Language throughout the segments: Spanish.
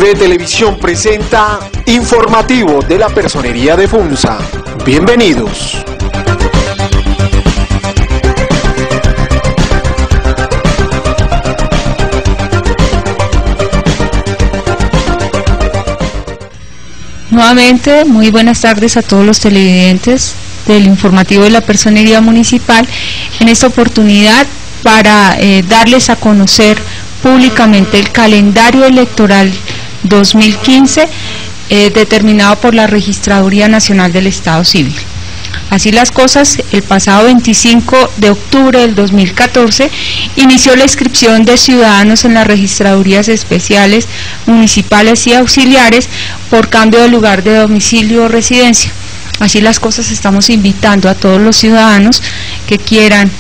RTV Televisión presenta Informativo de la Personería de Funza. Bienvenidos. Nuevamente, muy buenas tardes a todos los televidentes del Informativo de la Personería Municipal. En esta oportunidad, para darles a conocer públicamente el calendario electoral 2015 determinado por la Registraduría Nacional del Estado Civil. Así las cosas, el pasado 25 de octubre del 2014 inició la inscripción de ciudadanos en las registradurías especiales, municipales y auxiliares por cambio de lugar de domicilio o residencia. Así las cosas, estamos invitando a todos los ciudadanos que quieran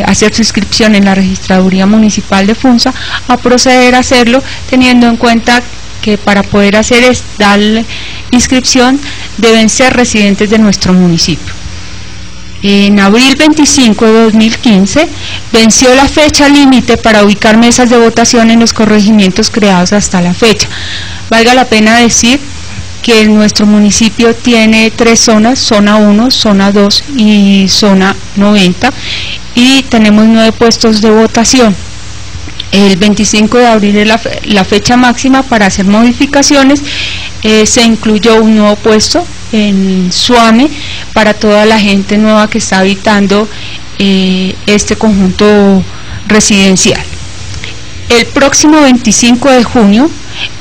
hacer su inscripción en la Registraduría Municipal de Funza a proceder a hacerlo, teniendo en cuenta que para poder hacer la inscripción deben ser residentes de nuestro municipio. En abril 25 de 2015 venció la fecha límite para ubicar mesas de votación en los corregimientos creados hasta la fecha. Valga la pena decir que nuestro municipio tiene 3 zonas, zona 1, zona 2 y zona 90, y tenemos 9 puestos de votación. El 25 de abril es la fecha máxima para hacer modificaciones. Se incluyó un nuevo puesto en Suame para toda la gente nueva que está habitando este conjunto residencial. El próximo 25 de junio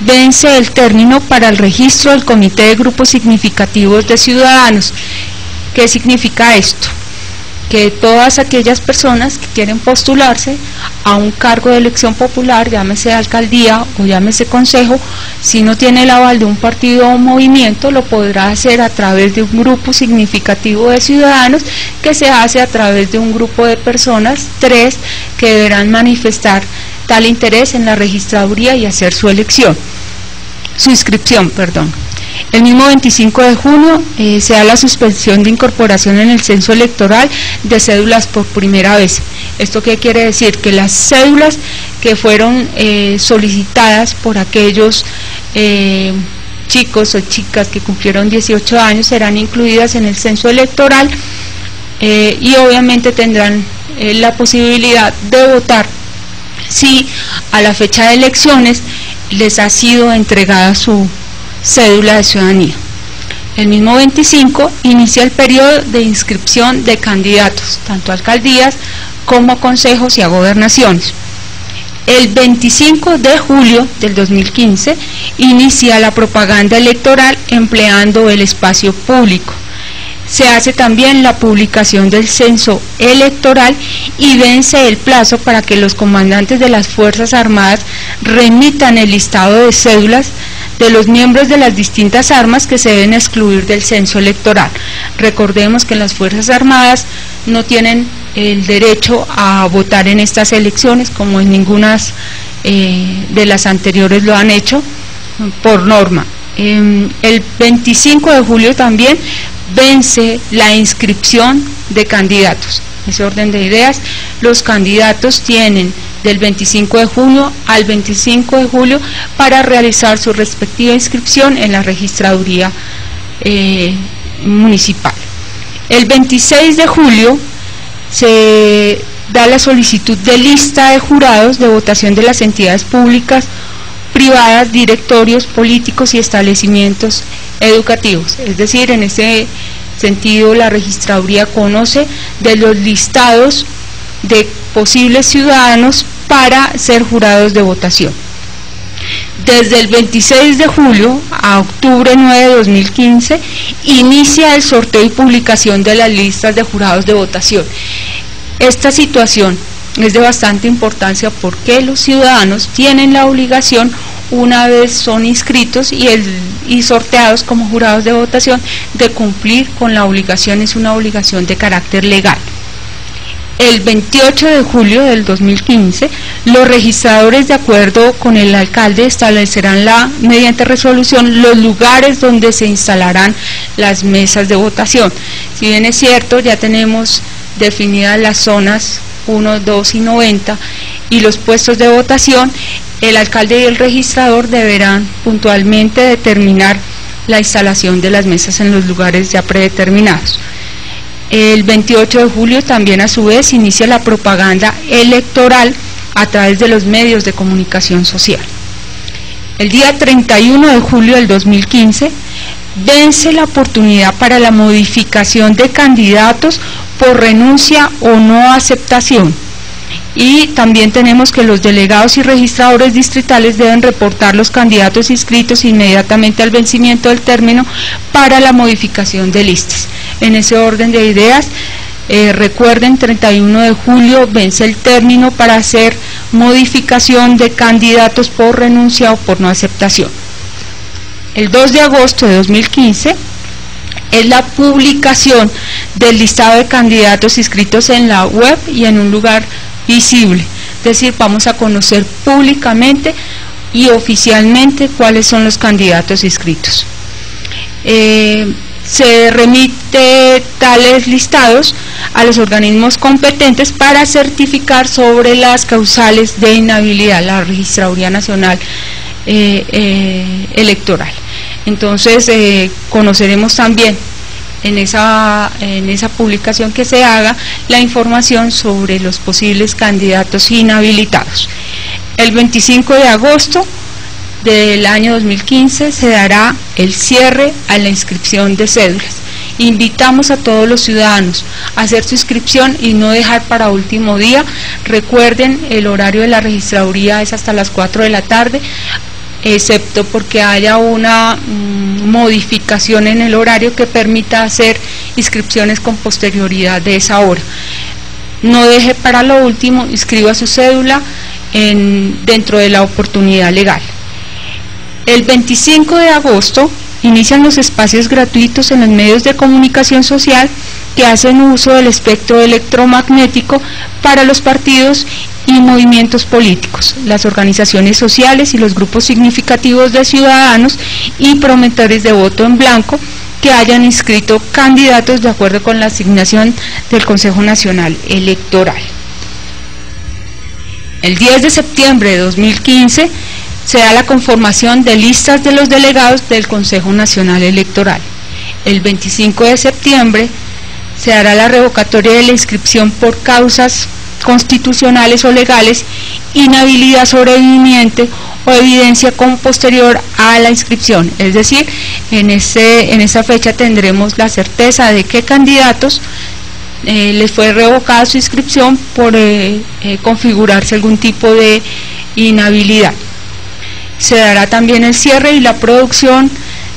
vence el término para el registro del Comité de Grupos Significativos de Ciudadanos. ¿Qué significa esto? Que todas aquellas personas que quieren postularse a un cargo de elección popular, llámese alcaldía o llámese consejo, si no tiene el aval de un partido o movimiento, lo podrá hacer a través de un grupo significativo de ciudadanos, que se hace a través de un grupo de personas, 3, que deberán manifestar tal interés en la registraduría y hacer su inscripción. El mismo 25 de junio se da la suspensión de incorporación en el censo electoral de cédulas por primera vez. ¿Esto qué quiere decir? Que las cédulas que fueron solicitadas por aquellos chicos o chicas que cumplieron 18 años serán incluidas en el censo electoral y obviamente tendrán la posibilidad de votar si a la fecha de elecciones les ha sido entregada su cédula de ciudadanía. El mismo 25 inicia el periodo de inscripción de candidatos, tanto a alcaldías como a consejos y a gobernaciones. El 25 de julio del 2015 inicia la propaganda electoral empleando el espacio público. Se hace también la publicación del censo electoral y vence el plazo para que los comandantes de las Fuerzas Armadas remitan el listado de cédulas de los miembros de las distintas armas que se deben excluir del censo electoral. Recordemos que las Fuerzas Armadas no tienen el derecho a votar en estas elecciones, como en ninguna de las anteriores lo han hecho por norma. El 25 de julio también vence la inscripción de candidatos. En ese orden de ideas, los candidatos tienen del 25 de junio al 25 de julio para realizar su respectiva inscripción en la registraduría municipal. El 26 de julio se da la solicitud de lista de jurados de votación de las entidades públicas, privadas, directorios políticos y establecimientos educativos. Es decir, en ese sentido la registraduría conoce de los listados de posibles ciudadanos para ser jurados de votación. Desde el 26 de julio a octubre 9 de 2015 inicia el sorteo y publicación de las listas de jurados de votación. Esta situación es de bastante importancia porque los ciudadanos tienen la obligación, una vez son inscritos y sorteados como jurados de votación, de cumplir con la obligación. Es una obligación de carácter legal. El 28 de julio del 2015, los registradores, de acuerdo con el alcalde, establecerán mediante resolución los lugares donde se instalarán las mesas de votación. Si bien es cierto, ya tenemos definidas las zonas 1, 2 y 90 y los puestos de votación, el alcalde y el registrador deberán puntualmente determinar la instalación de las mesas en los lugares ya predeterminados. El 28 de julio también a su vez inicia la propaganda electoral a través de los medios de comunicación social. El día 31 de julio del 2015 vence la oportunidad para la modificación de candidatos por renuncia o no aceptación. Y también tenemos que los delegados y registradores distritales deben reportar los candidatos inscritos inmediatamente al vencimiento del término para la modificación de listas. En ese orden de ideas, recuerden, 31 de julio vence el término para hacer modificación de candidatos por renuncia o por no aceptación. El 2 de agosto de 2015 es la publicación del listado de candidatos inscritos en la web y en un lugar visible, es decir, vamos a conocer públicamente y oficialmente cuáles son los candidatos inscritos. Se remite tales listados a los organismos competentes para certificar sobre las causales de inhabilidad, la Registraduría Nacional Electoral. Entonces conoceremos también en esa publicación que se haga la información sobre los posibles candidatos inhabilitados. El 25 de agosto del año 2015 se dará el cierre a la inscripción de cédulas. Invitamos a todos los ciudadanos a hacer su inscripción y no dejar para último día. Recuerden, el horario de la registraduría es hasta las 4 de la tarde, excepto porque haya una modificación en el horario que permita hacer inscripciones con posterioridad de esa hora. No deje para lo último, inscriba su cédula dentro de la oportunidad legal. El 25 de agosto inician los espacios gratuitos en los medios de comunicación social que hacen uso del espectro electromagnético para los partidos y movimientos políticos, las organizaciones sociales y los grupos significativos de ciudadanos y promotores de voto en blanco que hayan inscrito candidatos de acuerdo con la asignación del Consejo Nacional Electoral. El 10 de septiembre de 2015 se da la conformación de listas de los delegados del Consejo Nacional Electoral. El 25 de septiembre se dará la revocatoria de la inscripción por causas constitucionales o legales, inhabilidad sobreviviente o evidencia con posterior a la inscripción. Es decir, en esa fecha tendremos la certeza de qué candidatos les fue revocada su inscripción por configurarse algún tipo de inhabilidad. Se dará también el cierre y la producción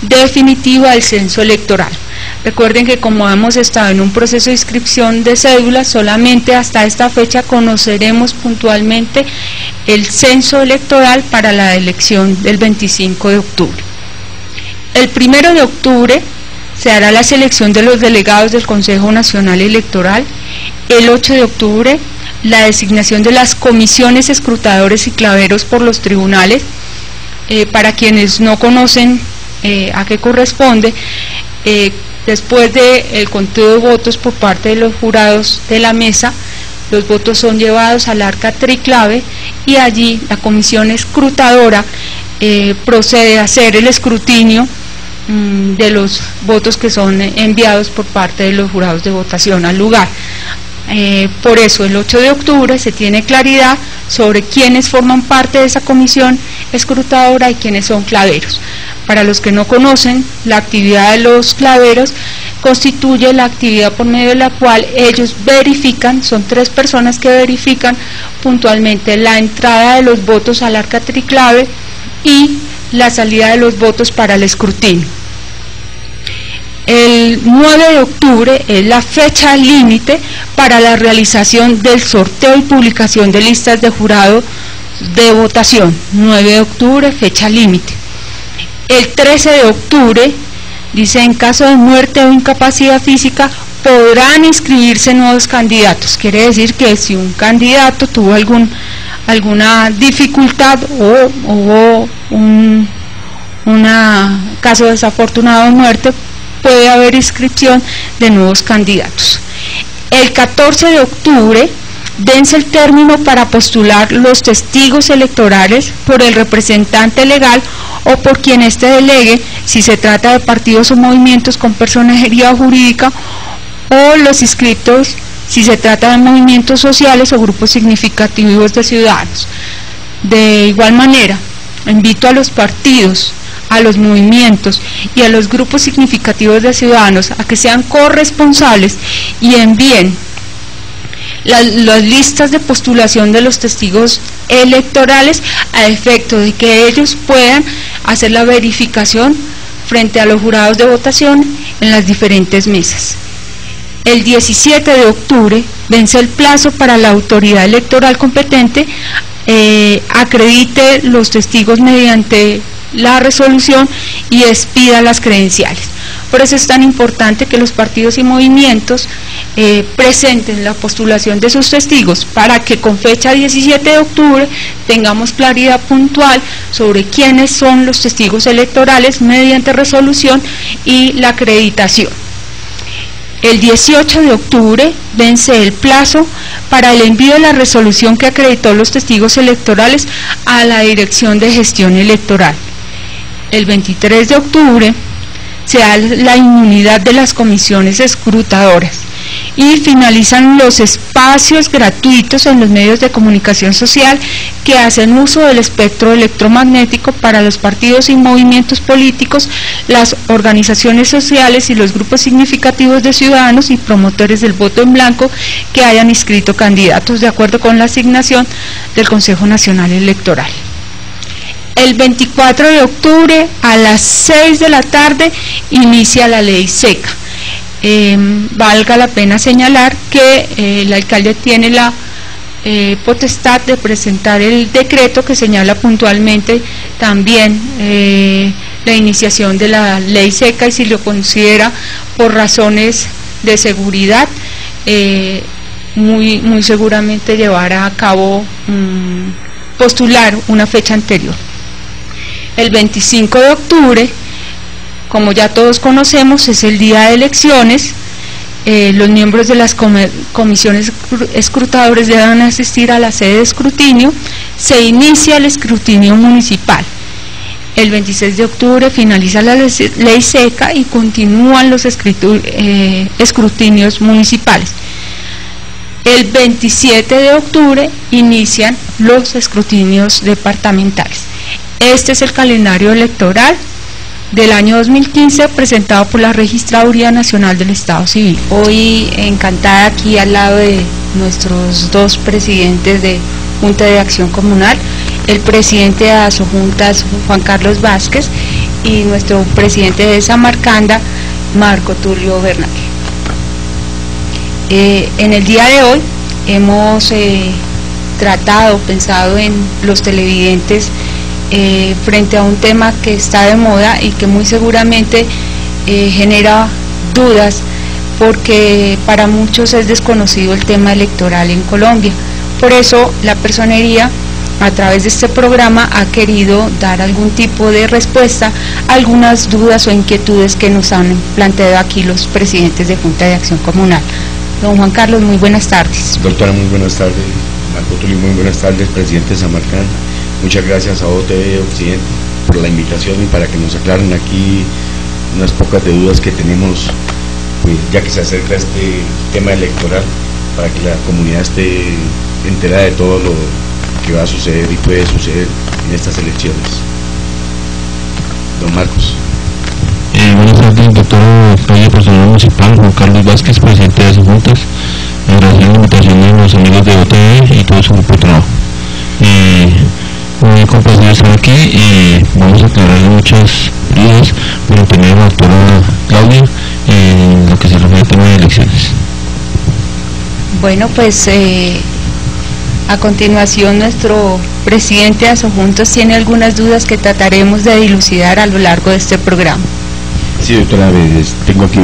definitiva del censo electoral. Recuerden que como hemos estado en un proceso de inscripción de cédulas, solamente hasta esta fecha conoceremos puntualmente el censo electoral para la elección del 25 de octubre. El 1 de octubre se hará la selección de los delegados del Consejo Nacional Electoral. El 8 de octubre la designación de las comisiones escrutadores y claveros por los tribunales. Para quienes no conocen a qué corresponde, después del conteo de votos por parte de los jurados de la mesa, los votos son llevados al arca triclave y allí la comisión escrutadora procede a hacer el escrutinio de los votos que son enviados por parte de los jurados de votación al lugar. Por eso el 8 de octubre se tiene claridad sobre quiénes forman parte de esa comisión escrutadora y quiénes son claveros. Para los que no conocen, la actividad de los claveros constituye la actividad por medio de la cual ellos verifican, son 3 personas que verifican puntualmente la entrada de los votos al arca triclave y la salida de los votos para el escrutinio. El 9 de octubre es la fecha límite para la realización del sorteo y publicación de listas de jurado de votación. 9 de octubre, fecha límite. El 13 de octubre, dice, en caso de muerte o incapacidad física, podrán inscribirse nuevos candidatos. Quiere decir que si un candidato tuvo alguna dificultad o hubo un caso desafortunado de muerte, puede haber inscripción de nuevos candidatos. El 14 de octubre vence el término para postular los testigos electorales por el representante legal o por quien éste delegue, si se trata de partidos o movimientos con personería jurídica, o los inscritos si se trata de movimientos sociales o grupos significativos de ciudadanos. De igual manera, invito a los partidos, a los movimientos y a los grupos significativos de ciudadanos a que sean corresponsables y envíen las listas de postulación de los testigos electorales a efecto de que ellos puedan hacer la verificación frente a los jurados de votación en las diferentes mesas. El 17 de octubre vence el plazo para la autoridad electoral competente acredite los testigos mediante la resolución y expida las credenciales. Por eso es tan importante que los partidos y movimientos presenten la postulación de sus testigos para que con fecha 17 de octubre tengamos claridad puntual sobre quiénes son los testigos electorales mediante resolución y la acreditación. El 18 de octubre vence el plazo para el envío de la resolución que acreditó los testigos electorales a la Dirección de Gestión Electoral. El 23 de octubre se da la inmunidad de las comisiones escrutadoras y finalizan los espacios gratuitos en los medios de comunicación social que hacen uso del espectro electromagnético para los partidos y movimientos políticos, las organizaciones sociales y los grupos significativos de ciudadanos y promotores del voto en blanco que hayan inscrito candidatos de acuerdo con la asignación del Consejo Nacional Electoral. El 24 de octubre a las 6 de la tarde inicia la ley seca. Valga la pena señalar que el alcalde tiene la potestad de presentar el decreto que señala puntualmente también la iniciación de la ley seca, y si lo considera por razones de seguridad, muy seguramente llevará a cabo postular una fecha anterior. El 25 de octubre, como ya todos conocemos, es el día de elecciones. Los miembros de las comisiones escrutadoras deben asistir a la sede de escrutinio. Se inicia el escrutinio municipal. El 26 de octubre finaliza la ley seca y continúan los escrutinios municipales. El 27 de octubre inician los escrutinios departamentales. Este es el calendario electoral del año 2015 presentado por la Registraduría Nacional del Estado Civil. Hoy encantada aquí al lado de nuestros dos presidentes de Junta de Acción Comunal, el presidente de Asojuntas, Juan Carlos Vázquez, y nuestro presidente de Samarcanda, Marco Tulio Bernal. En el día de hoy hemos pensado en los televidentes frente a un tema que está de moda y que muy seguramente genera dudas, porque para muchos es desconocido el tema electoral en Colombia. Por eso la personería, a través de este programa, ha querido dar algún tipo de respuesta a algunas dudas o inquietudes que nos han planteado aquí los presidentes de Junta de Acción Comunal. Don Juan Carlos, muy buenas tardes. Doctora, muy buenas tardes. Marco Tulio, muy buenas tardes, presidente de Samarcanda. Muchas gracias a OTV Occidente por la invitación y para que nos aclaren aquí unas pocas de dudas que tenemos, pues, ya que se acerca este tema electoral, para que la comunidad esté enterada de todo lo que va a suceder y puede suceder en estas elecciones. Don Marcos. Buenas tardes, doctor alcalde personal municipal Juan Carlos Vázquez, presidente de Asojuntas. Gracias a la invitación de los amigos de OTV y todo su grupo de trabajo. Muy complacido de estar aquí y vamos a aclarar muchas dudas por el tema de la doctora Claudia en lo que se refiere al tema de elecciones. Bueno, pues a continuación nuestro presidente de Asojuntas tiene algunas dudas que trataremos de dilucidar a lo largo de este programa. Sí, doctora, tengo aquí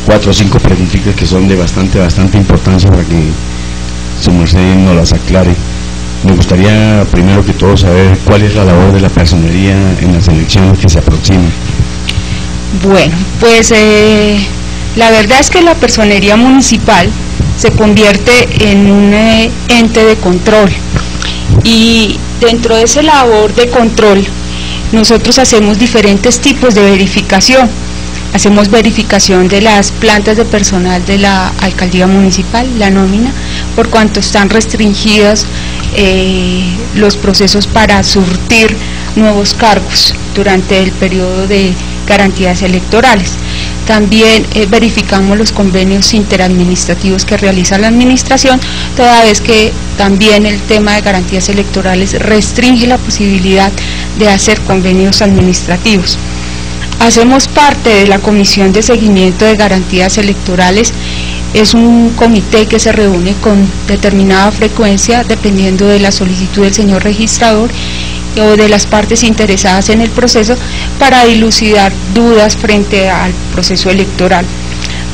4 o 5 preguntitas que son de bastante importancia para que su merced nos las aclare. Me gustaría primero que todo saber cuál es la labor de la personería en las elecciones que se aproximan. Bueno, pues la verdad es que la personería municipal se convierte en un ente de control, y dentro de esa labor de control nosotros hacemos diferentes tipos de verificación. Hacemos verificación de las plantas de personal de la alcaldía municipal, la nómina, por cuanto están restringidas los procesos para surtir nuevos cargos durante el periodo de garantías electorales. También verificamos los convenios interadministrativos que realiza la administración, toda vez que también el tema de garantías electorales restringe la posibilidad de hacer convenios administrativos. Hacemos parte de la Comisión de Seguimiento de Garantías Electorales. Es un comité que se reúne con determinada frecuencia dependiendo de la solicitud del señor registrador o de las partes interesadas en el proceso, para dilucidar dudas frente al proceso electoral.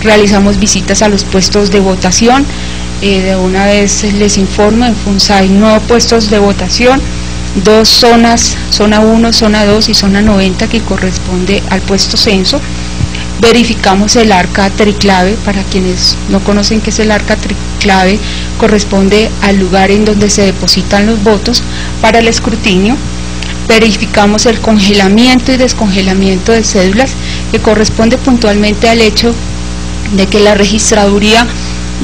Realizamos visitas a los puestos de votación. De una vez les informo, en FUNSA hay 9 puestos de votación, 2 zonas, zona 1, zona 2 y zona 90, que corresponde al puesto censo. Verificamos el arca triclave. Para quienes no conocen qué es el arca triclave, corresponde al lugar en donde se depositan los votos para el escrutinio. Verificamos el congelamiento y descongelamiento de cédulas, que corresponde puntualmente al hecho de que la registraduría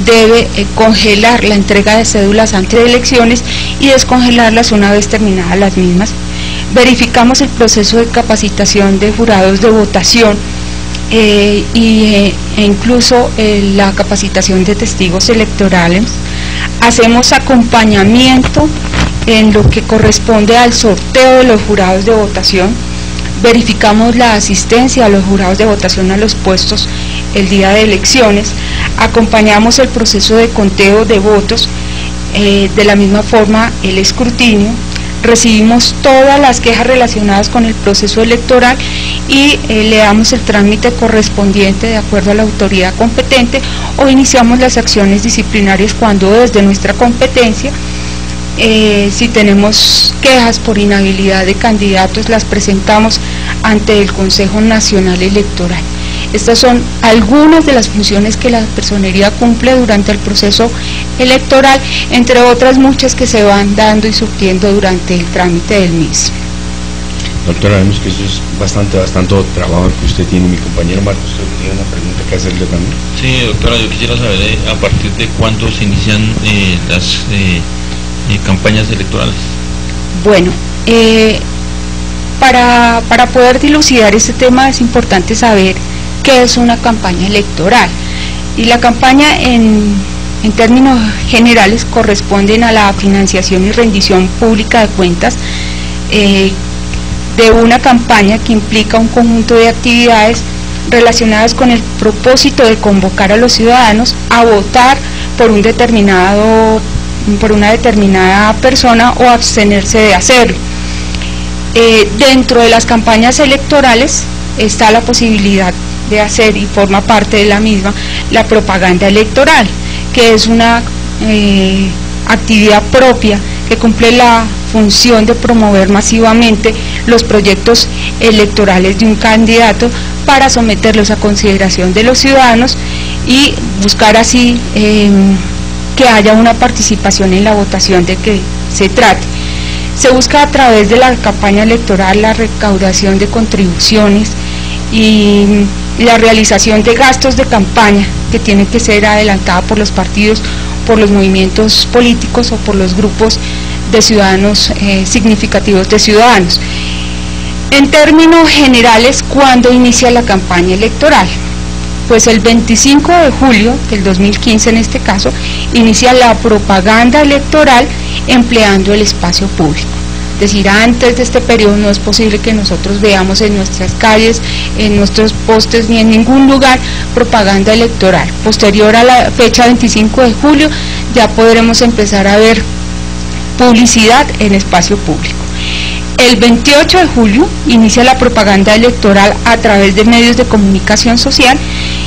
debe congelar la entrega de cédulas antes de elecciones y descongelarlas una vez terminadas las mismas. Verificamos el proceso de capacitación de jurados de votación e incluso la capacitación de testigos electorales. Hacemos acompañamiento en lo que corresponde al sorteo de los jurados de votación. Verificamos la asistencia a los jurados de votación a los puestos el día de elecciones. Acompañamos el proceso de conteo de votos, de la misma forma el escrutinio. Recibimos todas las quejas relacionadas con el proceso electoral y le damos el trámite correspondiente de acuerdo a la autoridad competente, o iniciamos las acciones disciplinarias cuando desde nuestra competencia, si tenemos quejas por inhabilidad de candidatos, las presentamos ante el Consejo Nacional Electoral. Estas son algunas de las funciones que la personería cumple durante el proceso electoral, entre otras muchas que se van dando y surtiendo durante el trámite del mismo. Doctora, vemos que eso es bastante trabajo que usted tiene. Mi compañero Marcos, usted tiene una pregunta que hacerle también. Sí, doctora, yo quisiera saber a partir de cuándo se inician las campañas electorales. Bueno, para poder dilucidar este tema es importante saber qué es una campaña electoral. Y la campaña en términos generales corresponden a la financiación y rendición pública de cuentas de una campaña que implica un conjunto de actividades relacionadas con el propósito de convocar a los ciudadanos a votar por una determinada persona o abstenerse de hacerlo. Dentro de las campañas electorales está la posibilidad de hacer, y forma parte de la misma, la propaganda electoral, que es una actividad propia que cumple la función de promover masivamente los proyectos electorales de un candidato para someterlos a consideración de los ciudadanos y buscar así que haya una participación en la votación de que se trate. Se busca a través de la campaña electoral la recaudación de contribuciones y la realización de gastos de campaña que tienen que ser adelantada por los partidos, por los movimientos políticos o por los grupos de ciudadanos significativos de ciudadanos. En términos generales, ¿cuándo inicia la campaña electoral? Pues el 25 de julio del 2015 en este caso, inicia la propaganda electoral empleando el espacio público. Es decir, antes de este periodo no es posible que nosotros veamos en nuestras calles, en nuestros postes ni en ningún lugar propaganda electoral. Posterior a la fecha 25 de julio ya podremos empezar a ver publicidad en espacio público. El 28 de julio inicia la propaganda electoral a través de medios de comunicación social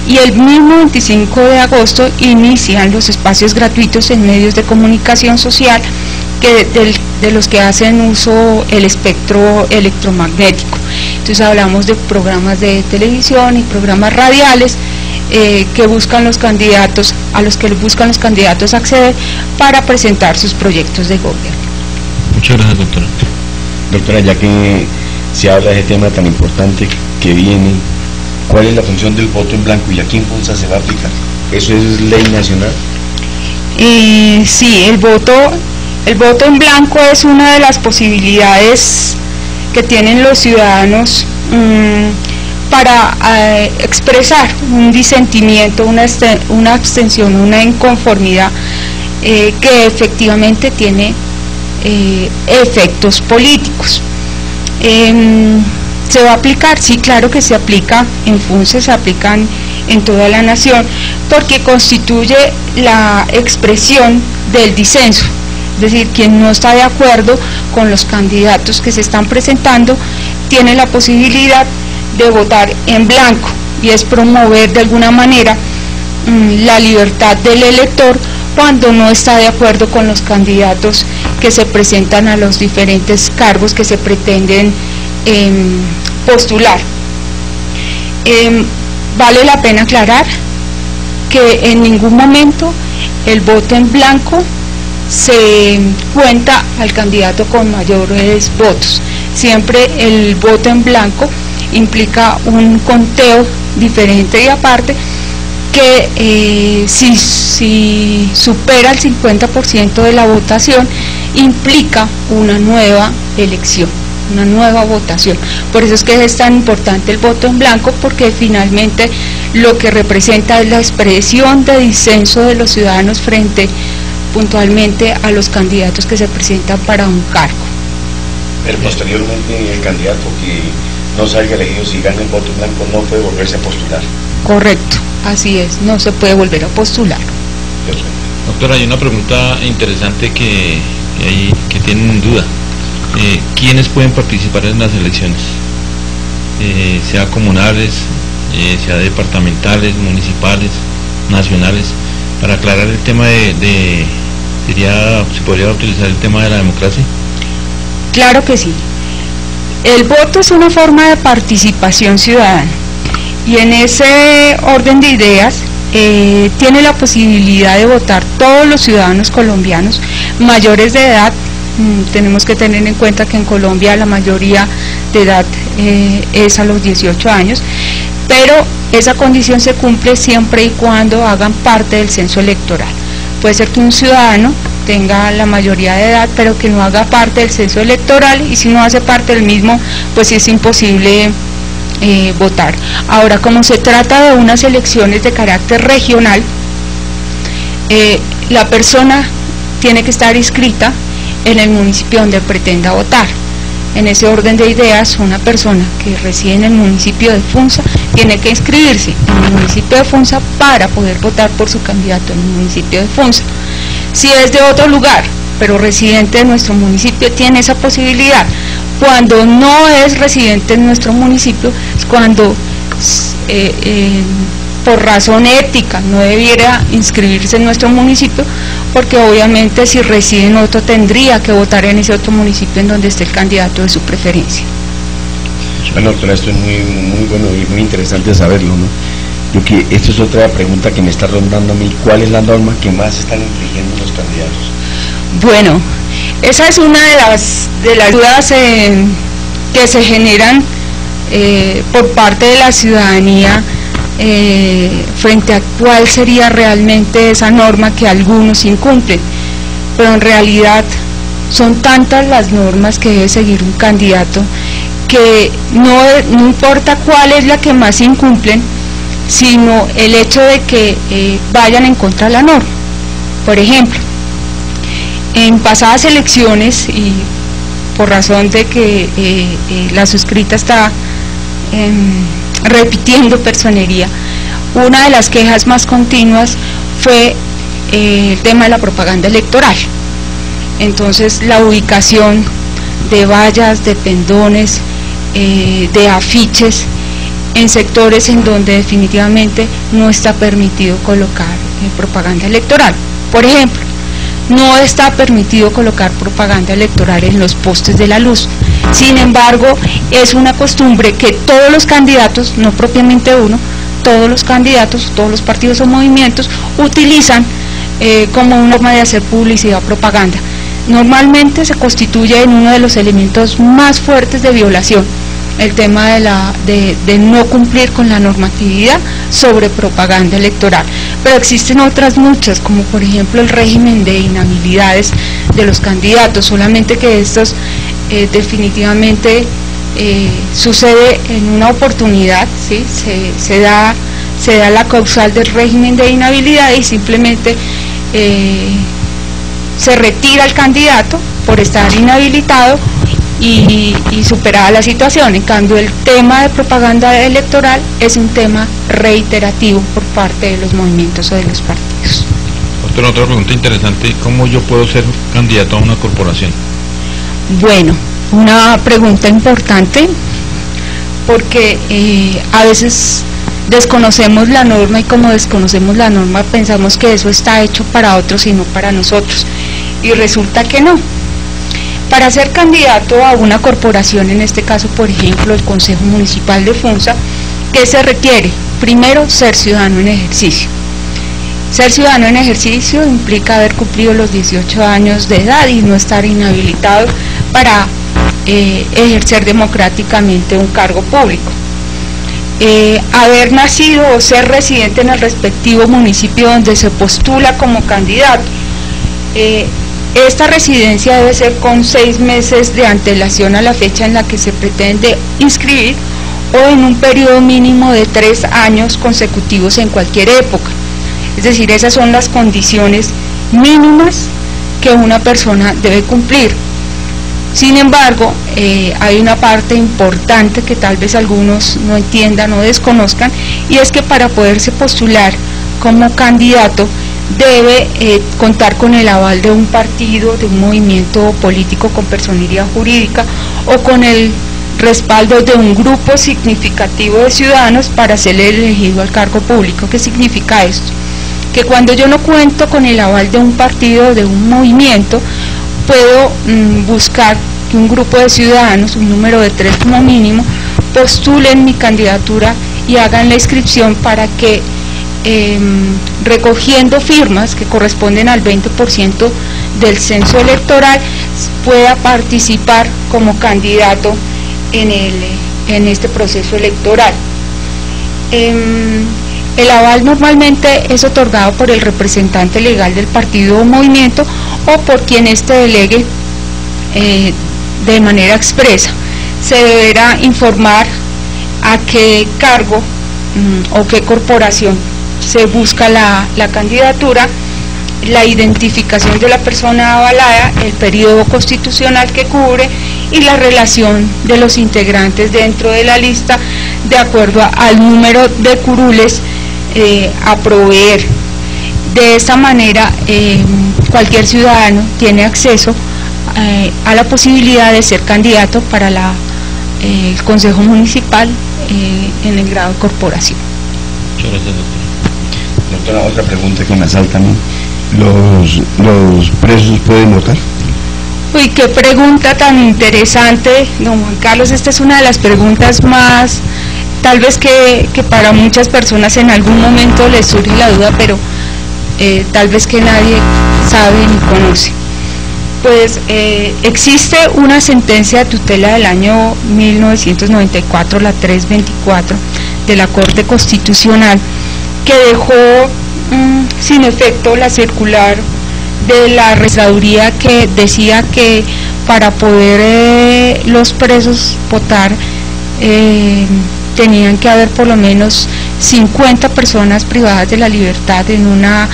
y el mismo 25 de agosto inician los espacios gratuitos en medios de comunicación social de los que hacen uso el espectro electromagnético. Entonces hablamos de programas de televisión y programas radiales que buscan los candidatos, a los que buscan los candidatos acceder para presentar sus proyectos de gobierno. Muchas gracias, doctora. Doctora, ya que se habla de ese tema tan importante que viene, ¿cuál es la función del voto en blanco y aquí en Funza se va a aplicar? ¿Eso es ley nacional? Sí, el voto en blanco es una de las posibilidades que tienen los ciudadanos para expresar un disentimiento, una abstención, una inconformidad que efectivamente tiene efectos políticos. ¿Se va a aplicar? Sí, claro que se aplica en Funza, se aplican en toda la nación, porque constituye la expresión del disenso, es decir, quien no está de acuerdo con los candidatos que se están presentando tiene la posibilidad de votar en blanco, y es promover de alguna manera la libertad del elector cuando no está de acuerdo con los candidatos que se presentan a los diferentes cargos que se pretenden postular. Vale la pena aclarar que en ningún momento el voto en blanco se cuenta al candidato con mayores votos. Siempre el voto en blanco implica un conteo diferente y aparte que si supera el 50% de la votación implica una nueva elección, una nueva votación. Por eso es que es tan importante el voto en blanco, porque finalmente lo que representa es la expresión de disenso de los ciudadanos frente puntualmente a los candidatos que se presentan para un cargo. Pero posteriormente el candidato que no salga elegido, si gana el voto en blanco, no puede volverse a postular. Correcto, así es, no se puede volver a postular. Doctora, hay una pregunta interesante que tienen duda. ¿Quiénes pueden participar en las elecciones? Sea comunales, sea departamentales, municipales, nacionales, para aclarar el tema ¿se podría utilizar el tema de la democracia? Claro que sí. El voto es una forma de participación ciudadana, y en ese orden de ideas tiene la posibilidad de votar todos los ciudadanos colombianos mayores de edad. Tenemos que tener en cuenta que en Colombia la mayoría de edad es a los 18 años, pero esa condición se cumple siempre y cuando hagan parte del censo electoral. Puede ser que un ciudadano tenga la mayoría de edad, pero que no haga parte del censo electoral, y si no hace parte del mismo, pues es imposible votar. Ahora, como se trata de unas elecciones de carácter regional, la persona tiene que estar inscrita en el municipio donde pretenda votar. En ese orden de ideas, una persona que reside en el municipio de Funza tiene que inscribirse en el municipio de Funza para poder votar por su candidato en el municipio de Funza. Si es de otro lugar, pero residente de nuestro municipio, tiene esa posibilidad. Cuando no es residente en nuestro municipio, es cuando por razón ética no debiera inscribirse en nuestro municipio, porque obviamente si reside en otro tendría que votar en ese otro municipio en donde esté el candidato de su preferencia. Bueno, doctora, esto es muy bueno y muy interesante saberlo, ¿no? Yo que esto es otra pregunta que me está rondando a mí: ¿cuál es la norma que más están infringiendo los candidatos? Bueno, esa es una de las dudas que se generan por parte de la ciudadanía frente a cuál sería realmente esa norma que algunos incumplen, pero en realidad son tantas las normas que debe seguir un candidato que no importa cuál es la que más incumplen, sino el hecho de que vayan en contra de la norma. Por ejemplo, en pasadas elecciones, y por razón de que la suscrita está repitiendo personería, una de las quejas más continuas fue el tema de la propaganda electoral. Entonces, la ubicación de vallas, de pendones, de afiches en sectores en donde definitivamente no está permitido colocar propaganda electoral. Por ejemplo, no está permitido colocar propaganda electoral en los postes de la luz. Sin embargo, es una costumbre que todos los candidatos, no propiamente uno, todos los candidatos, todos los partidos o movimientos utilizan como una forma de hacer publicidad o propaganda. Normalmente se constituye en uno de los elementos más fuertes de violación, el tema de no cumplir con la normatividad sobre propaganda electoral. Pero existen otras muchas, como por ejemplo el régimen de inhabilidades de los candidatos, solamente que estos definitivamente sucede en una oportunidad, ¿sí? se da la causal del régimen de inhabilidad y simplemente se retira el candidato por estar inhabilitado y superada la situación. En cambio, el tema de propaganda electoral es un tema reiterativo por parte de los movimientos o de los partidos. Otra pregunta interesante: ¿cómo yo puedo ser candidato a una corporación? Bueno, una pregunta importante, porque a veces desconocemos la norma, y como desconocemos la norma pensamos que eso está hecho para otros y no para nosotros, y resulta que no. Para ser candidato a una corporación, en este caso por ejemplo el Consejo Municipal de Funza, ¿qué se requiere? Primero, ser ciudadano en ejercicio. Ser ciudadano en ejercicio implica haber cumplido los 18 años de edad y no estar inhabilitado para ejercer democráticamente un cargo público. Haber nacido o ser residente en el respectivo municipio donde se postula como candidato. Esta residencia debe ser con 6 meses de antelación a la fecha en la que se pretende inscribir, o en un periodo mínimo de 3 años consecutivos en cualquier época. Es decir, esas son las condiciones mínimas que una persona debe cumplir. Sin embargo, hay una parte importante que tal vez algunos no entiendan o desconozcan, y es que para poderse postular como candidato debe contar con el aval de un partido, de un movimiento político con personería jurídica, o con el respaldo de un grupo significativo de ciudadanos para ser elegido al cargo público. ¿Qué significa esto? Que cuando yo no cuento con el aval de un partido o de un movimiento, puedo buscar que un grupo de ciudadanos, un número de 3 como mínimo, postulen mi candidatura y hagan la inscripción para que, recogiendo firmas que corresponden al 20% del censo electoral, pueda participar como candidato en este proceso electoral. El aval normalmente es otorgado por el representante legal del partido o movimiento, o por quien éste delegue de manera expresa. Se deberá informar a qué cargo o qué corporación se busca la candidatura, la identificación de la persona avalada, el periodo constitucional que cubre y la relación de los integrantes dentro de la lista de acuerdo al número de curules a proveer. De esta manera cualquier ciudadano tiene acceso a la posibilidad de ser candidato para el Consejo Municipal en el grado de corporación. Muchas gracias, doctora. Doctora, otra pregunta que me asalta a mí: ¿los presos pueden votar? Uy, qué pregunta tan interesante, don Juan Carlos. Esta es una de las preguntas más, tal vez que para muchas personas en algún momento les surge la duda, pero tal vez que nadie sabe ni conoce. Pues existe una sentencia de tutela del año 1994, la 324, de la Corte Constitucional, que dejó sin efecto la circular de la registraduría que decía que para poder los presos votar tenían que haber por lo menos 50 personas privadas de la libertad en una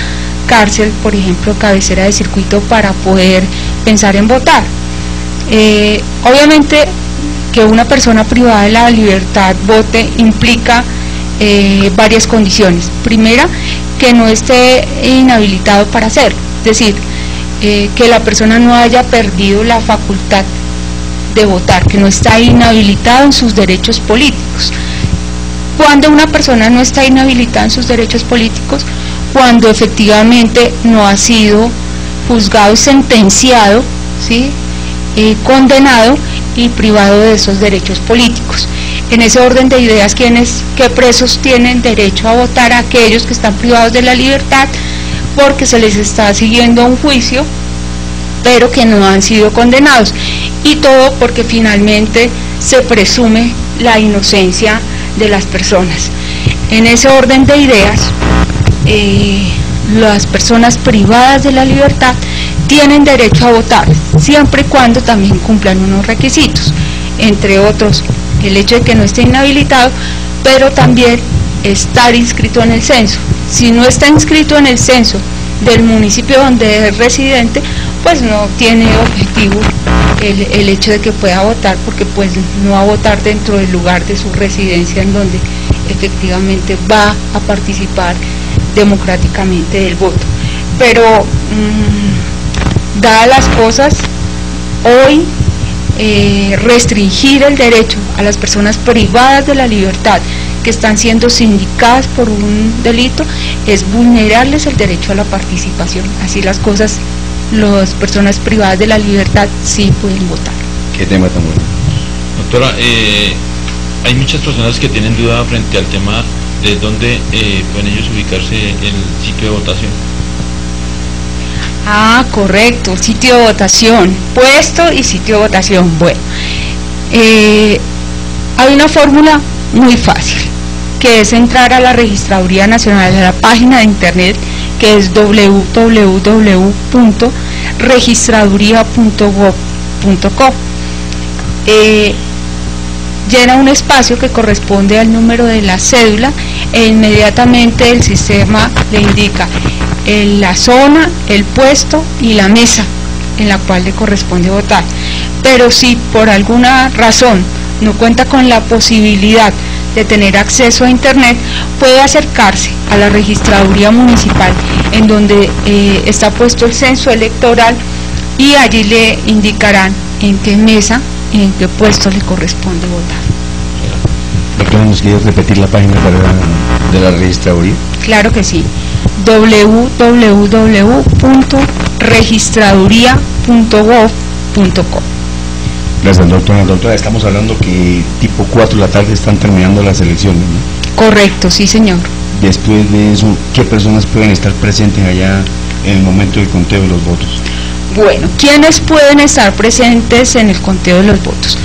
cárcel, por ejemplo, cabecera de circuito, para poder pensar en votar. Obviamente que una persona privada de la libertad vote implica varias condiciones. Primera, que no esté inhabilitado para hacerlo, es decir, que la persona no haya perdido la facultad de votar, que no está inhabilitado en sus derechos políticos. Cuando una persona no está inhabilitada en sus derechos políticos, cuando efectivamente no ha sido juzgado y sentenciado, ¿sí?, condenado y privado de esos derechos políticos. En ese orden de ideas, ¿qué presos tienen derecho a votar? Aquellos que están privados de la libertad porque se les está siguiendo un juicio, pero que no han sido condenados, y todo porque finalmente se presume la inocencia de las personas. En ese orden de ideas, las personas privadas de la libertad tienen derecho a votar, siempre y cuando también cumplan unos requisitos, entre otros el hecho de que no esté inhabilitado, pero también estar inscrito en el censo. Si no está inscrito en el censo del municipio donde es residente, pues no tiene objetivo el hecho de que pueda votar, porque pues no va a votar dentro del lugar de su residencia en donde efectivamente va a participar democráticamente del voto. Pero dadas las cosas, hoy restringir el derecho a las personas privadas de la libertad que están siendo sindicadas por un delito es vulnerarles el derecho a la participación. Así las cosas, las personas privadas de la libertad sí pueden votar. ¿Qué tema tan bueno? Doctora, hay muchas personas que tienen duda frente al tema de dónde pueden ellos ubicarse el sitio de votación. Ah, correcto, sitio de votación, puesto y sitio de votación. Bueno, hay una fórmula muy fácil, que es entrar a la Registraduría Nacional, a la página de internet, que es www.registraduría.gov.co. Llena un espacio que corresponde al número de la cédula e inmediatamente el sistema le indica la zona, el puesto y la mesa en la cual le corresponde votar. Pero si por alguna razón no cuenta con la posibilidad de tener acceso a internet, puede acercarse a la registraduría municipal en donde está puesto el censo electoral, y allí le indicarán en qué mesa y en qué puesto le corresponde votar. Doctora, ¿nos quiere repetir la página de la registraduría? Claro que sí, www.registraduría.gov.co. Gracias, doctora. Doctora, estamos hablando que tipo 4 de la tarde están terminando las elecciones, ¿no? Correcto, sí señor. Después de eso, ¿qué personas pueden estar presentes allá en el momento del conteo de los votos? Bueno, ¿quiénes pueden estar presentes en el conteo de los votos?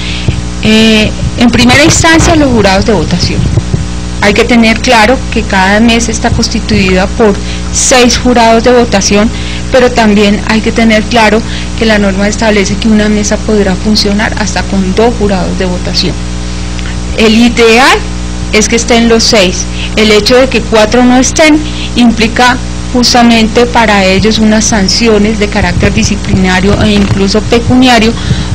En primera instancia, los jurados de votación. Hay que tener claro que cada mesa está constituida por 6 jurados de votación, pero también hay que tener claro que la norma establece que una mesa podrá funcionar hasta con 2 jurados de votación. El ideal es que estén los 6. El hecho de que 4 no estén implica justamente para ellos unas sanciones de carácter disciplinario e incluso pecuniario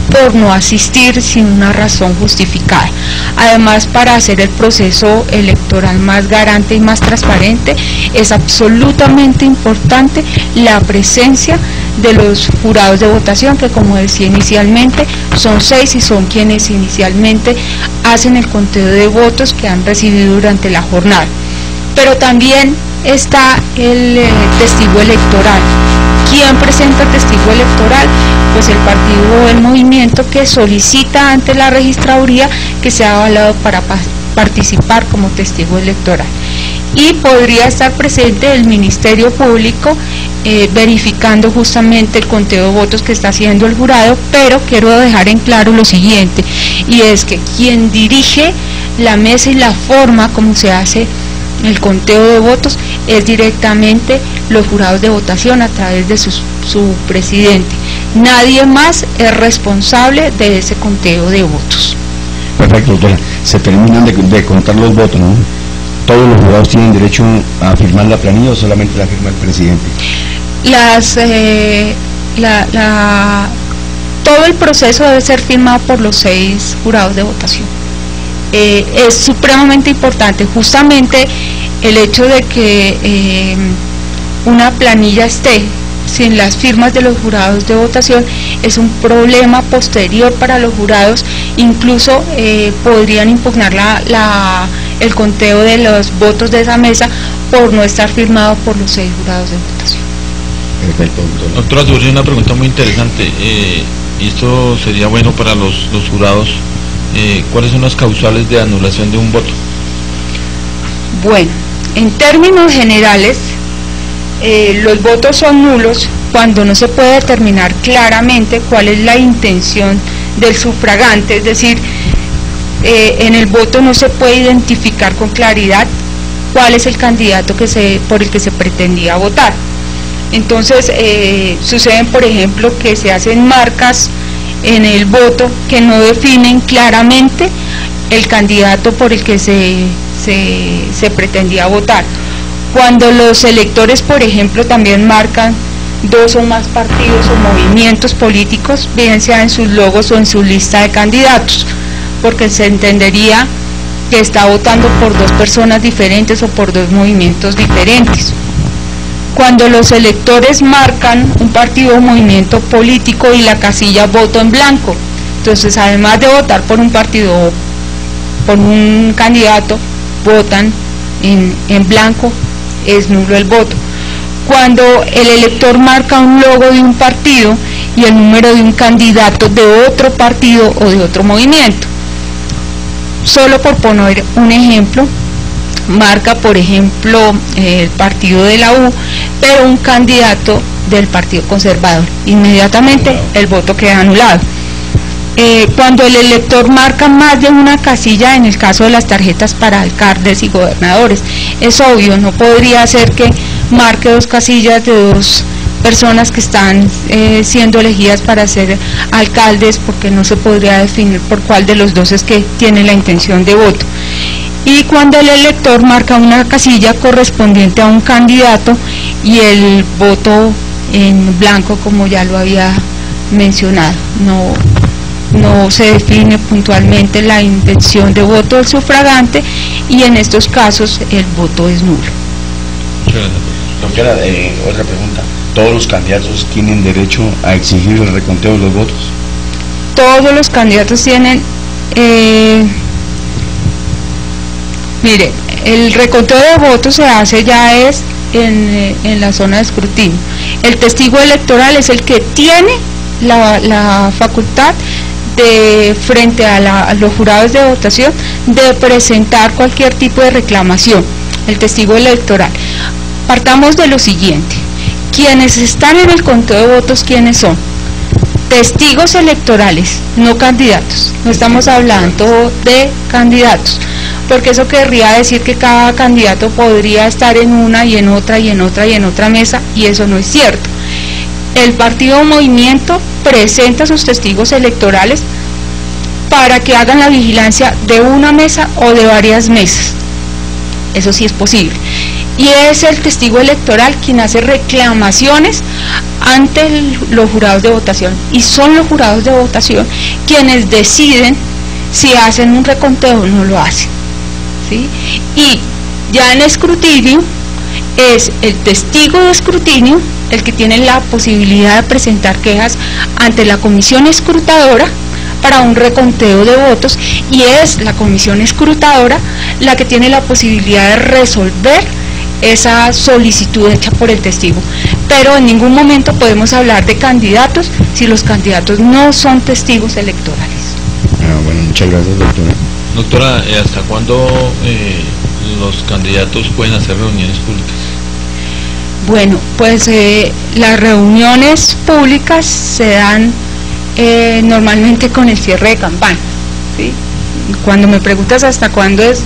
por no asistir sin una razón justificada. Además, para hacer el proceso electoral más garante y más transparente, es absolutamente importante la presencia de los jurados de votación, que como decía inicialmente, son 6 y son quienes inicialmente hacen el conteo de votos que han recibido durante la jornada. Pero también está el testigo electoral. ¿Quién presenta el testigo electoral? Pues el partido o el movimiento que solicita ante la registraduría que sea avalado para participar como testigo electoral. Y podría estar presente el Ministerio Público verificando justamente el conteo de votos que está haciendo el jurado, pero quiero dejar en claro lo siguiente, y es que quien dirige la mesa y la forma como se hace el conteo de votos es directamente los jurados de votación a través de su presidente. Nadie más es responsable de ese conteo de votos. Perfecto, doctora. Se terminan de contar los votos, ¿no? ¿Todos los jurados tienen derecho a firmar la planilla o solamente la firma el presidente? Todo el proceso debe ser firmado por los 6 jurados de votación. Es supremamente importante justamente el hecho de que una planilla esté sin las firmas de los jurados de votación es un problema posterior para los jurados. Incluso podrían impugnar el conteo de los votos de esa mesa por no estar firmado por los 6 jurados de votación. Perfecto, doctora. Doctora, surge una pregunta muy interesante, y esto sería bueno para los jurados. ¿cuáles son las causales de anulación de un voto? Bueno, en términos generales, los votos son nulos cuando no se puede determinar claramente cuál es la intención del sufragante, es decir, en el voto no se puede identificar con claridad cuál es el candidato por el que se pretendía votar. Entonces, suceden, por ejemplo, que se hacen marcas en el voto que no definen claramente el candidato por el que se pretendía votar. Cuando los electores, por ejemplo, también marcan 2 o más partidos o movimientos políticos, bien sea en sus logos o en su lista de candidatos, porque se entendería que está votando por 2 personas diferentes o por 2 movimientos diferentes. Cuando los electores marcan un partido o movimiento político y la casilla voto en blanco, entonces además de votar por un partido o por un candidato, votan en blanco, es nulo el voto. Cuando el elector marca un logo de un partido y el número de un candidato de otro partido o de otro movimiento. Solo por poner un ejemplo, marca por ejemplo el partido de la U, pero un candidato del Partido Conservador, inmediatamente el voto queda anulado. Cuando el elector marca más de una casilla, en el caso de las tarjetas para alcaldes y gobernadores, es obvio, no podría ser que marque 2 casillas de 2 personas que están siendo elegidas para ser alcaldes, porque no se podría definir por cuál de los 2 es que tiene la intención de voto. Y cuando el elector marca una casilla correspondiente a un candidato y el voto en blanco, como ya lo había mencionado, no se define puntualmente la intención de voto del sufragante, y en estos casos el voto es nulo. Doctora, otra pregunta. ¿Todos los candidatos tienen derecho a exigir el reconteo de los votos? Todos los candidatos tienen, mire, el reconteo de votos se hace ya en la zona de escrutinio. El testigo electoral es el que tiene la facultad de, frente a los jurados de votación, de presentar cualquier tipo de reclamación, el testigo electoral. Partamos de lo siguiente: quienes están en el conteo de votos, ¿quiénes son? Testigos electorales, no candidatos. No estamos hablando de candidatos, porque eso querría decir que cada candidato podría estar en una y en otra y en otra y en otra mesa, y eso no es cierto. El partido o movimiento presenta sus testigos electorales para que hagan la vigilancia de una mesa o de varias mesas. Eso sí es posible. Y es el testigo electoral quien hace reclamaciones ante los jurados de votación, y son los jurados de votación quienes deciden si hacen un reconteo o no lo hacen, ¿sí? Y ya en escrutinio es el testigo de escrutinio el que tiene la posibilidad de presentar quejas ante la comisión escrutadora para un reconteo de votos, y es la comisión escrutadora la que tiene la posibilidad de resolver esa solicitud hecha por el testigo. Pero en ningún momento podemos hablar de candidatos si los candidatos no son testigos electorales. Bueno, muchas gracias, doctora. Doctora, ¿hasta cuándo los candidatos pueden hacer reuniones públicas? Bueno, pues las reuniones públicas se dan normalmente con el cierre de campaña, ¿sí? Cuando me preguntas hasta cuándo es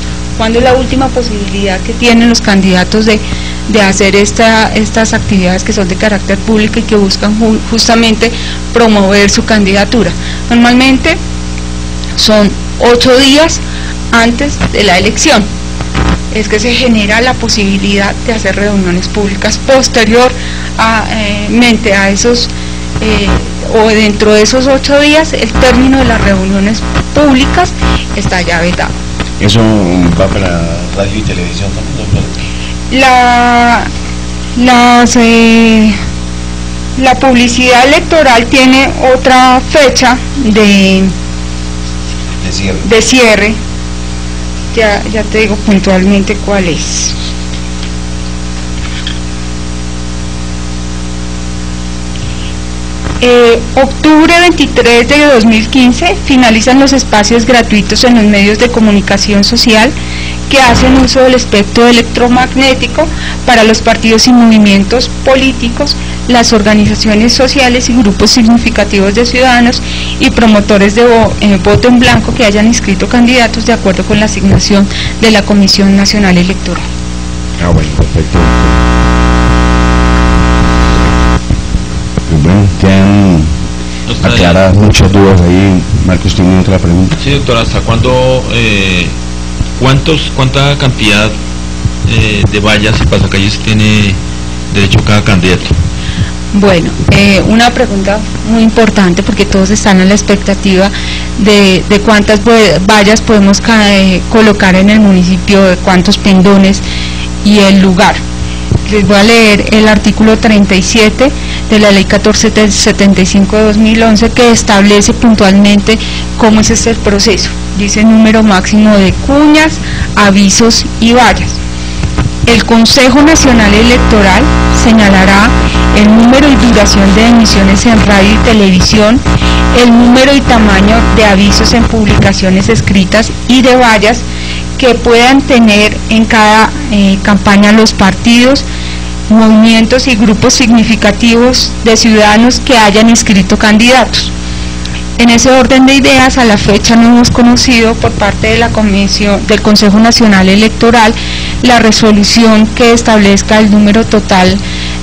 la última posibilidad que tienen los candidatos de hacer estas actividades que son de carácter público y que buscan justamente promover su candidatura, normalmente son 8 días antes de la elección, es que se genera la posibilidad de hacer reuniones públicas. Posteriormente a esos o dentro de esos 8 días, el término de las reuniones públicas está ya vetado. ¿Eso va para radio y televisión también, doctora? La publicidad electoral tiene otra fecha de cierre. Ya te digo puntualmente cuál es. Octubre 23 de 2015 finalizan los espacios gratuitos en los medios de comunicación social que hacen uso del espectro electromagnético para los partidos y movimientos políticos, las organizaciones sociales y grupos significativos de ciudadanos y promotores de voto en blanco que hayan inscrito candidatos de acuerdo con la asignación de la Comisión Nacional Electoral. Bueno, perfecto. Pues bueno, quedan aclarar muchas dudas ahí. Marcos, ¿tiene otra pregunta? Sí, doctora, ¿hasta cuándo, cuánta cantidad de vallas y pasacalles tiene derecho cada candidato? Bueno, una pregunta muy importante porque todos están en la expectativa de cuántas vallas podemos colocar en el municipio, de cuántos pendones y el lugar. Les voy a leer el artículo 37 de la ley 1475 de 2011 que establece puntualmente cómo es este proceso. Dice número máximo de cuñas, avisos y vallas. El Consejo Nacional Electoral señalará el número y duración de emisiones en radio y televisión, el número y tamaño de avisos en publicaciones escritas y de vallas que puedan tener en cada campaña los partidos, movimientos y grupos significativos de ciudadanos que hayan inscrito candidatos. En ese orden de ideas, a la fecha no hemos conocido por parte de la Comisión del Consejo Nacional Electoral la resolución que establezca el número total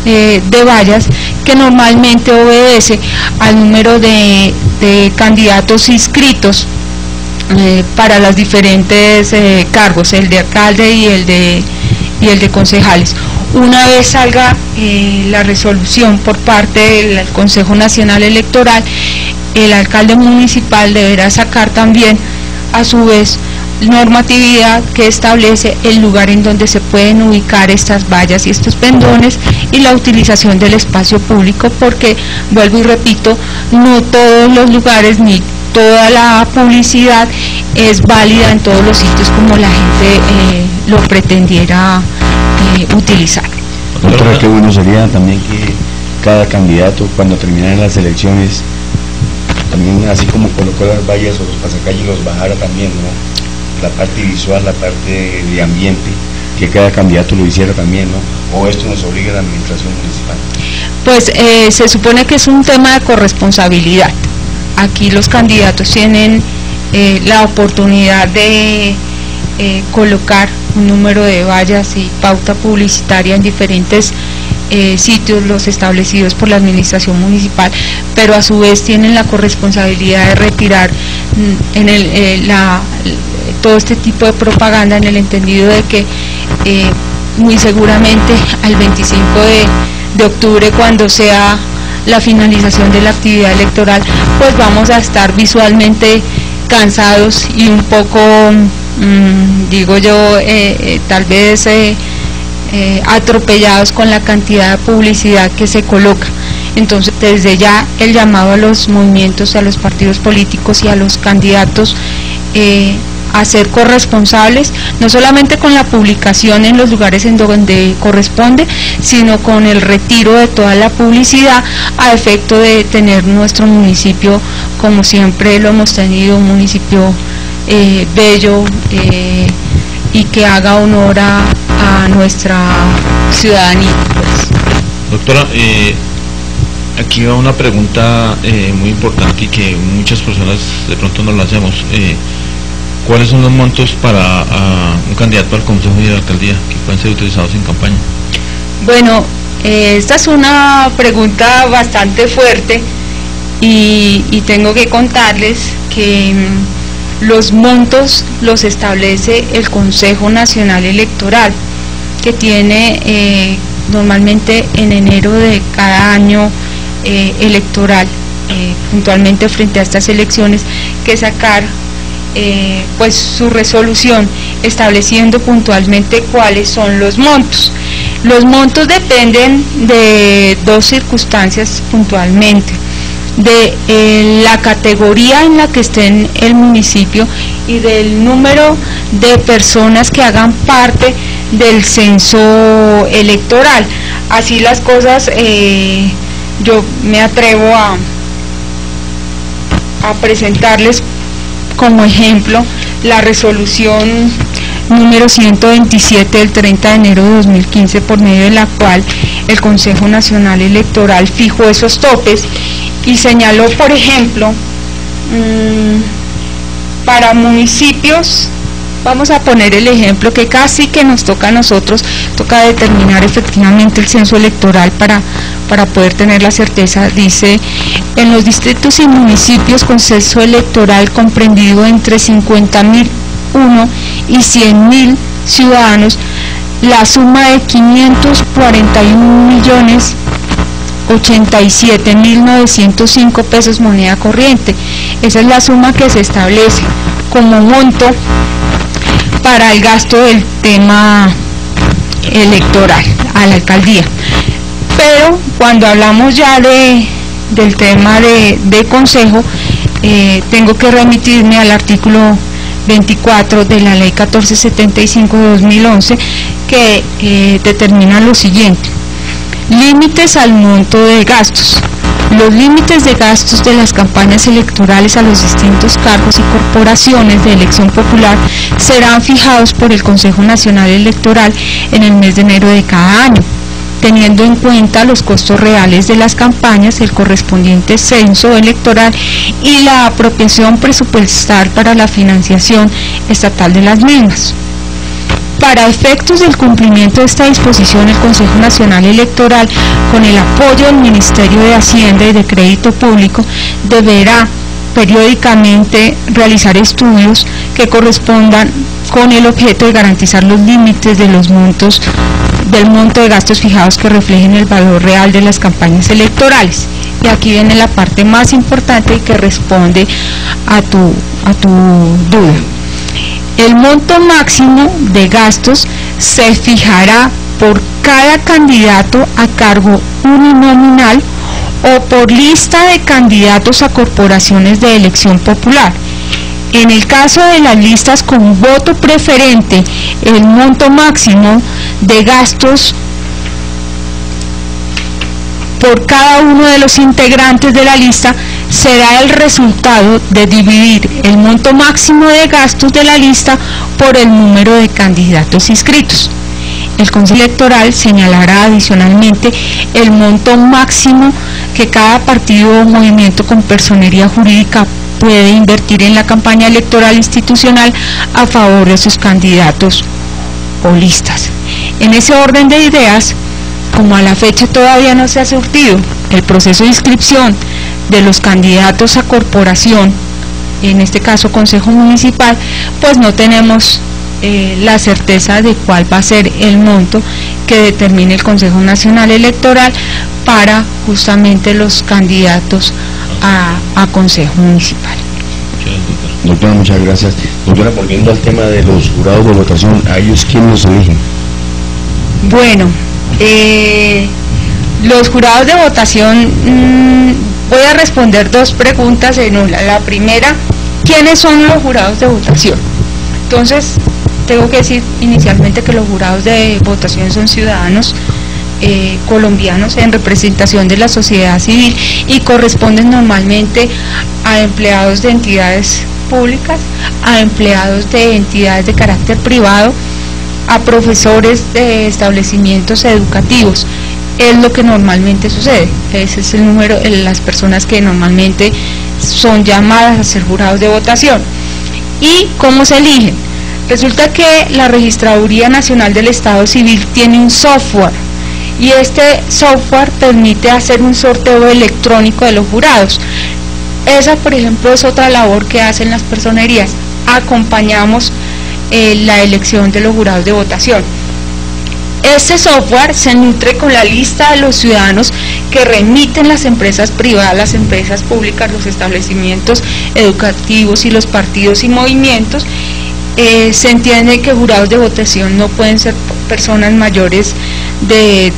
de vallas, que normalmente obedece al número de candidatos inscritos para los diferentes cargos, el de alcalde y el de concejales. Una vez salga la resolución por parte del Consejo Nacional Electoral, el alcalde municipal deberá sacar también a su vez normatividad que establece el lugar en donde se pueden ubicar estas vallas y estos pendones y la utilización del espacio público, porque vuelvo y repito, no todos los lugares ni toda la publicidad es válida en todos los sitios como la gente lo pretendiera utilizar. Doctora, qué bueno sería también que cada candidato cuando terminaran las elecciones también, así como colocó las vallas o los pasacalles, los bajara también, ¿no? La parte visual, la parte de ambiente, que cada candidato lo hiciera también, ¿no? O esto nos obliga a la administración municipal. Pues se supone que es un tema de corresponsabilidad. Aquí los candidatos tienen la oportunidad de colocar un número de vallas y pauta publicitaria en diferentes sitios, los establecidos por la administración municipal, pero a su vez tienen la corresponsabilidad de retirar todo este tipo de propaganda, en el entendido de que muy seguramente al 25 de octubre, cuando sea la finalización de la actividad electoral, pues vamos a estar visualmente cansados y un poco, digo yo, tal vez atropellados con la cantidad de publicidad que se coloca. Entonces, desde ya el llamado a los movimientos, a los partidos políticos y a los candidatos a ser corresponsables, no solamente con la publicación en los lugares en donde corresponde, sino con el retiro de toda la publicidad a efecto de tener nuestro municipio, como siempre lo hemos tenido, un municipio bello y que haga honor a nuestra ciudadanía, pues. Doctora, aquí va una pregunta muy importante y que muchas personas de pronto no la hacemos. ¿Cuáles son los montos para un candidato al Consejo y a la alcaldía que pueden ser utilizados en campaña? Bueno, esta es una pregunta bastante fuerte y tengo que contarles que los montos los establece el Consejo Nacional Electoral, que tiene normalmente en enero de cada año electoral, puntualmente frente a estas elecciones, que sacar pues su resolución estableciendo puntualmente cuáles son los montos. Los montos dependen de dos circunstancias puntualmente: de la categoría en la que esté en el municipio y del número de personas que hagan parte del censo electoral. Así las cosas, yo me atrevo a presentarles como ejemplo la resolución número 127 del 30 de enero de 2015, por medio de la cual el Consejo Nacional Electoral fijó esos topes y señaló, por ejemplo, para municipios, vamos a poner el ejemplo que casi que nos toca a nosotros, toca determinar efectivamente el censo electoral para poder tener la certeza. Dice: en los distritos y municipios con censo electoral comprendido entre 50.001 y 100.000 ciudadanos, la suma de 541.087.905 pesos moneda corriente. Esa es la suma que se establece como monto para el gasto del tema electoral a la alcaldía. Pero cuando hablamos ya del tema de consejo, tengo que remitirme al artículo 24 de la ley 1475 de 2011, que determina lo siguiente: límites al monto de gastos. Los límites de gastos de las campañas electorales a los distintos cargos y corporaciones de elección popular serán fijados por el Consejo Nacional Electoral en el mes de enero de cada año, teniendo en cuenta los costos reales de las campañas, el correspondiente censo electoral y la apropiación presupuestal para la financiación estatal de las mismas. Para efectos del cumplimiento de esta disposición, el Consejo Nacional Electoral, con el apoyo del Ministerio de Hacienda y de Crédito Público, deberá periódicamente realizar estudios que correspondan con el objeto de garantizar los límites de los montos del monto de gastos fijados que reflejen el valor real de las campañas electorales. Y aquí viene la parte más importante y que responde a tu duda. El monto máximo de gastos se fijará por cada candidato a cargo uninominal o por lista de candidatos a corporaciones de elección popular. En el caso de las listas con voto preferente, el monto máximo de gastos por cada uno de los integrantes de la lista será el resultado de dividir el monto máximo de gastos de la lista por el número de candidatos inscritos. El Consejo Electoral señalará adicionalmente el monto máximo que cada partido o movimiento con personería jurídica puede invertir en la campaña electoral institucional a favor de sus candidatos o listas. En ese orden de ideas, como a la fecha todavía no se ha surtido el proceso de inscripción de los candidatos a corporación, en este caso Consejo Municipal, pues no tenemos la certeza de cuál va a ser el monto que determine el Consejo Nacional Electoral para justamente los candidatos a Consejo Municipal. Doctora, muchas gracias. Doctora, volviendo al tema de los jurados de votación, ¿a ellos quién los eligen? Bueno, los jurados de votación, voy a responder dos preguntas en una. La primera, ¿quiénes son los jurados de votación? Entonces, tengo que decir inicialmente que los jurados de votación son ciudadanos colombianos en representación de la sociedad civil y corresponden normalmente a empleados de entidades públicas, a empleados de entidades de carácter privado, a profesores de establecimientos educativos. Es lo que normalmente sucede. Ese es el número de las personas que normalmente son llamadas a ser jurados de votación. ¿Y cómo se eligen? Resulta que la Registraduría Nacional del Estado Civil tiene un software y este software permite hacer un sorteo electrónico de los jurados. Esa, por ejemplo, es otra labor que hacen las personerías. Acompañamos la elección de los jurados de votación. Este software se nutre con la lista de los ciudadanos que remiten las empresas privadas, las empresas públicas, los establecimientos educativos y los partidos y movimientos. Se entiende que jurados de votación no pueden ser personas mayores de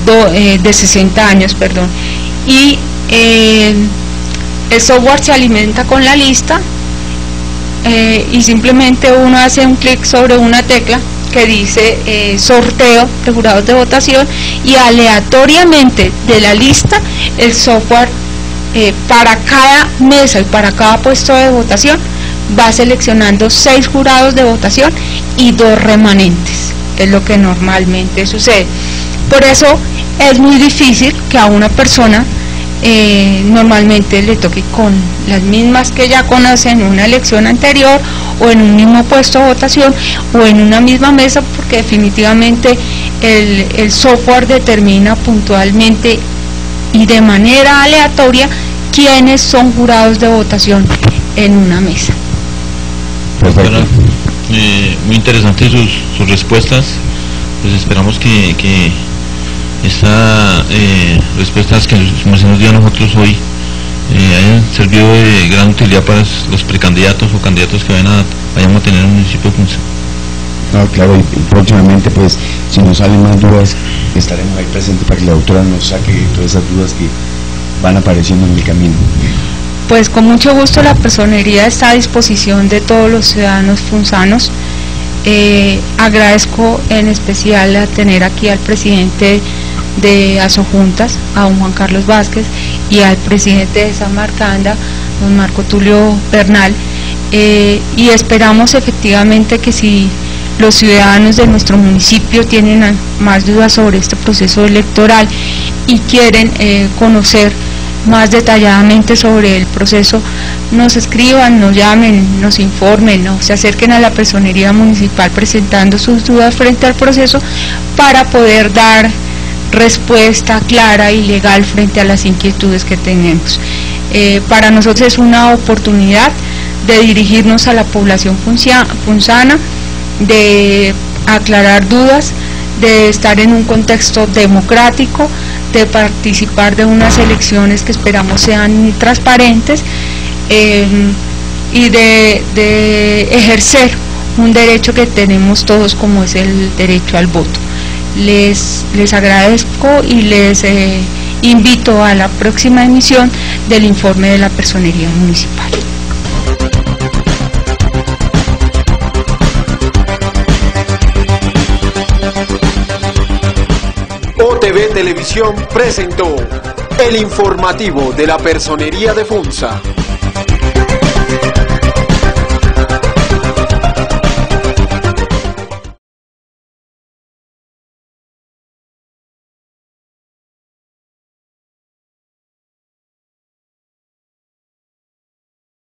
60 años, y el software se alimenta con la lista y simplemente uno hace un clic sobre una tecla, que dice sorteo de jurados de votación, y aleatoriamente de la lista el software para cada mesa y para cada puesto de votación va seleccionando 6 jurados de votación y 2 remanentes, es lo que normalmente sucede. Por eso es muy difícil que a una persona normalmente le toque con las mismas que ya conocen en una elección anterior o en un mismo puesto de votación o en una misma mesa, porque definitivamente el software determina puntualmente y de manera aleatoria quiénes son jurados de votación en una mesa. Doctora, muy interesantes sus respuestas. Pues esperamos que estas respuestas que nos dio a nosotros hoy hayan servido de gran utilidad para los precandidatos o candidatos que vayamos a tener en el municipio de Funza. No, claro, y próximamente, pues, si nos salen más dudas, estaremos ahí presentes para que la doctora nos saque todas esas dudas que van apareciendo en el camino. Pues con mucho gusto la personería está a disposición de todos los ciudadanos funzanos. Agradezco en especial a tener aquí al presidente de Asojuntas, a don Juan Carlos Vázquez, y al presidente de Samarcanda, don Marco Tulio Bernal, y esperamos efectivamente que si los ciudadanos de nuestro municipio tienen más dudas sobre este proceso electoral y quieren conocer más detalladamente sobre el proceso, nos escriban, nos llamen, nos informen, o se acerquen a la personería municipal presentando sus dudas frente al proceso para poder dar respuesta clara y legal frente a las inquietudes que tenemos. Para nosotros es una oportunidad de dirigirnos a la población funzana, de aclarar dudas, de estar en un contexto democrático, de participar de unas elecciones que esperamos sean transparentes y de ejercer un derecho que tenemos todos, como es el derecho al voto. Les agradezco y les invito a la próxima emisión del informe de la personería municipal. OTV Televisión presentó el informativo de la personería de Funza.